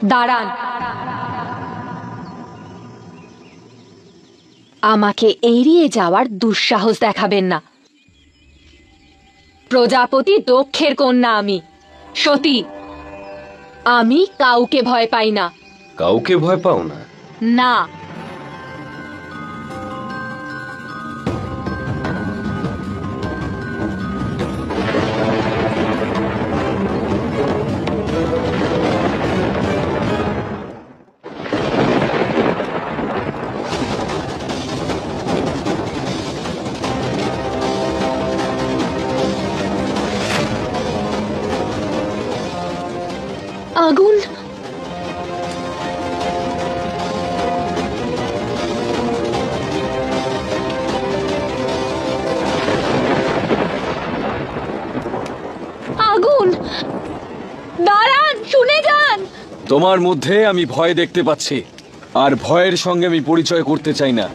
দাঁড়ান, আমাকে এড়িয়ে যাওয়ার দুঃসাহস দেখাবেন না। প্রজাপতি দক্ষের কন্যা আমি, সতী। আমি কাউকে ভয় পাই না। কাউকে ভয় পাও না? না। আগুন! আগুন! দাঁড়ান, শুনে যান। তোমার মধ্যে আমি ভয় দেখতে পাচ্ছি, আর ভয়ের সঙ্গে আমি পরিচয় করতে চাই না।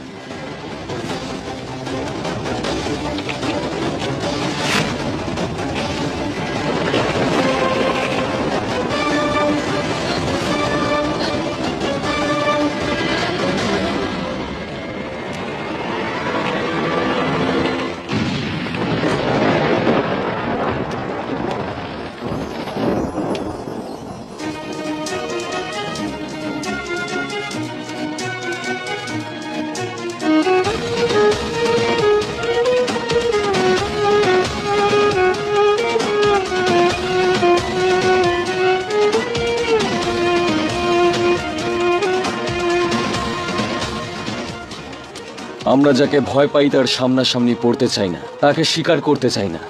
আমরা যাকে ভয় পাই তার সামনাসামনি পড়তে চাই না, তাকে স্বীকার করতে চাই না।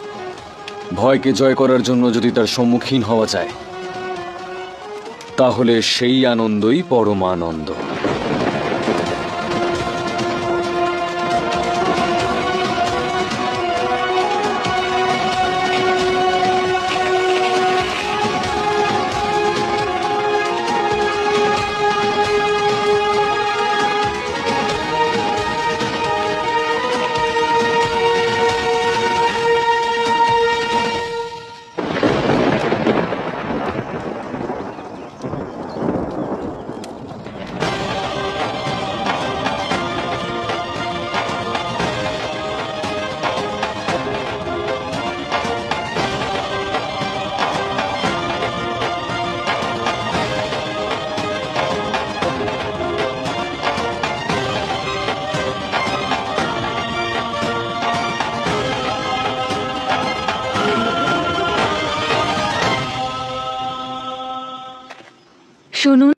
ভয়কে জয় করার জন্য যদি তার সম্মুখীন হওয়া যায়, তাহলে সেই আনন্দই পরমানন্দ। শুনুন।